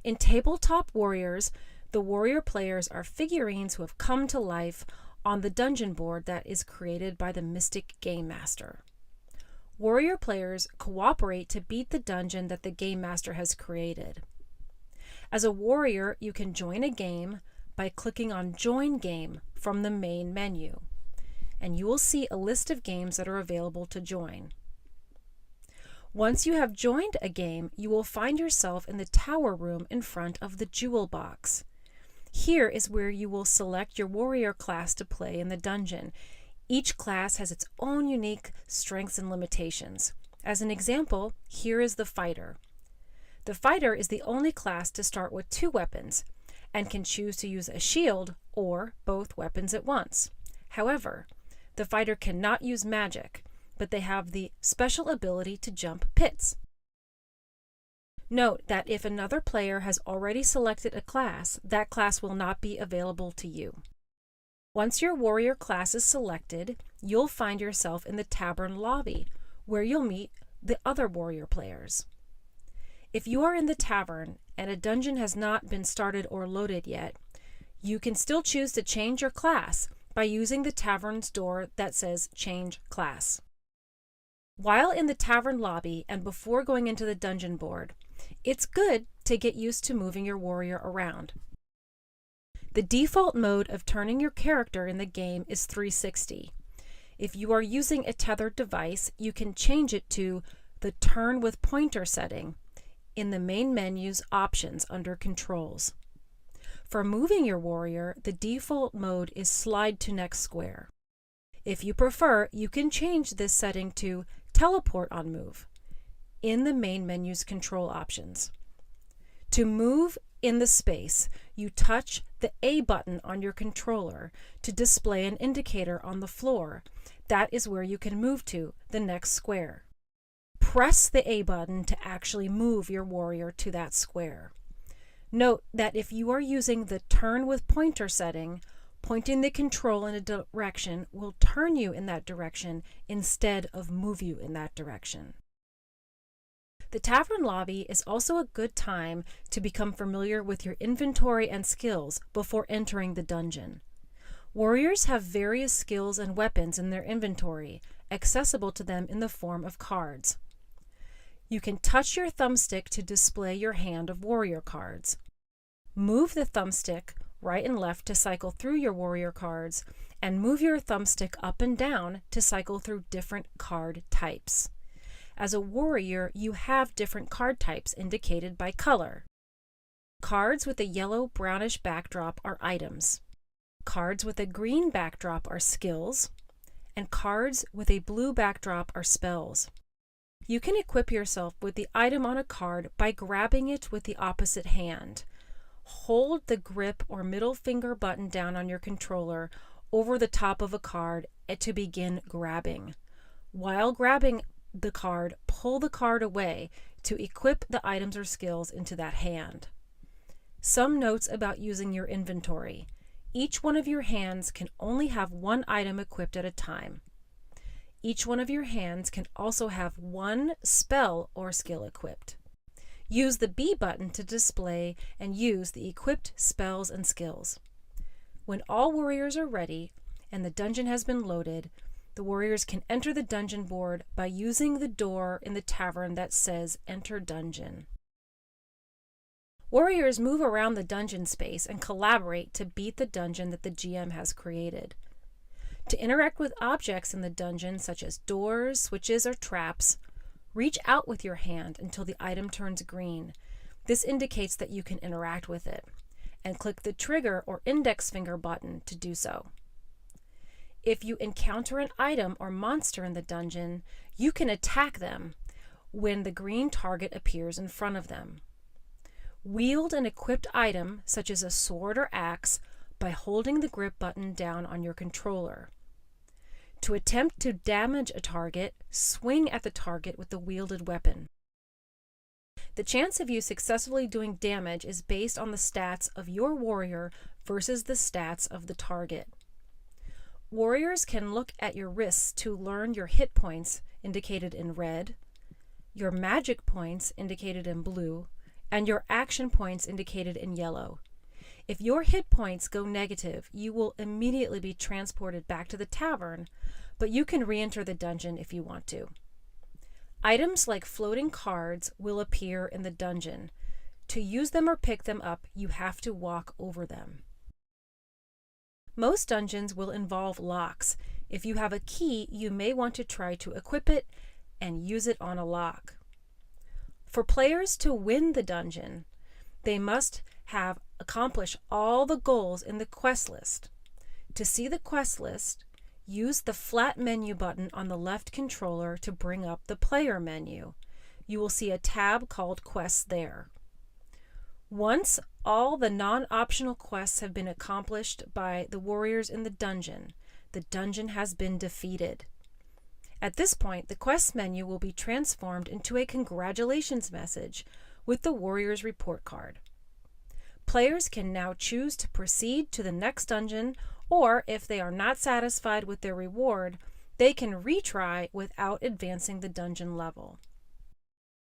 In Tabletop Warriors, the warrior players are figurines who have come to life on the dungeon board that is created by the Mystic Game Master. Warrior players cooperate to beat the dungeon that the Game Master has created. As a warrior, you can join a game by clicking on Join Game from the main menu, and you will see a list of games that are available to join. Once you have joined a game, you will find yourself in the tower room in front of the jewel box. Here is where you will select your warrior class to play in the dungeon. Each class has its own unique strengths and limitations. As an example, here is the fighter. The fighter is the only class to start with 2 weapons and can choose to use a shield or both weapons at once. However, the fighter cannot use magic, but they have the special ability to jump pits. Note that if another player has already selected a class, that class will not be available to you. Once your warrior class is selected, you'll find yourself in the tavern lobby, where you'll meet the other warrior players. If you are in the tavern and a dungeon has not been started or loaded yet, you can still choose to change your class by using the tavern's door that says Change Class. While in the tavern lobby and before going into the dungeon board, it's good to get used to moving your warrior around. The default mode of turning your character in the game is 360. If you are using a tethered device, you can change it to the Turn with Pointer setting in the main menu's Options under Controls. For moving your warrior, the default mode is Slide to Next Square. If you prefer, you can change this setting to Teleport on Move in the main menu's control options. To move in the space, you touch the A button on your controller to display an indicator on the floor. That is where you can move to the next square. Press the A button to actually move your warrior to that square. Note that if you are using the Turn with Pointer setting, pointing the control in a direction will turn you in that direction instead of move you in that direction. The tavern lobby is also a good time to become familiar with your inventory and skills before entering the dungeon. Warriors have various skills and weapons in their inventory, accessible to them in the form of cards. You can touch your thumbstick to display your hand of warrior cards. Move the thumbstick right and left to cycle through your warrior cards, and move your thumbstick up and down to cycle through different card types. As a warrior, you have different card types indicated by color. Cards with a yellow-brownish backdrop are items. Cards with a green backdrop are skills, and cards with a blue backdrop are spells. You can equip yourself with the item on a card by grabbing it with the opposite hand. Hold the grip or middle finger button down on your controller over the top of a card to begin grabbing. While grabbing the card, pull the card away to equip the items or skills into that hand. Some notes about using your inventory. Each one of your hands can only have one item equipped at a time. Each one of your hands can also have one spell or skill equipped. Use the B button to display and use the equipped spells and skills. When all warriors are ready and the dungeon has been loaded, the warriors can enter the dungeon board by using the door in the tavern that says Enter Dungeon. Warriors move around the dungeon space and collaborate to beat the dungeon that the GM has created. To interact with objects in the dungeon, such as doors, switches, or traps, reach out with your hand until the item turns green. This indicates that you can interact with it, and click the trigger or index finger button to do so. If you encounter an item or monster in the dungeon, you can attack them when the green target appears in front of them. Wield an equipped item, such as a sword or axe, by holding the grip button down on your controller. To attempt to damage a target, swing at the target with the wielded weapon. The chance of you successfully doing damage is based on the stats of your warrior versus the stats of the target. Warriors can look at your wrists to learn your hit points, indicated in red, your magic points, indicated in blue, and your action points indicated in yellow. If your hit points go negative, you will immediately be transported back to the tavern, but you can re-enter the dungeon if you want to. Items like floating cards will appear in the dungeon. To use them or pick them up, you have to walk over them. Most dungeons will involve locks. If you have a key, you may want to try to equip it and use it on a lock. For players to win the dungeon, they must have accomplished all the goals in the quest list. To see the quest list, use the flat menu button on the left controller to bring up the player menu. You will see a tab called Quests there. Once all the non-optional quests have been accomplished by the warriors in the dungeon has been defeated. At this point, the quest menu will be transformed into a congratulations message with the warrior's report card. Players can now choose to proceed to the next dungeon, or if they are not satisfied with their reward, they can retry without advancing the dungeon level.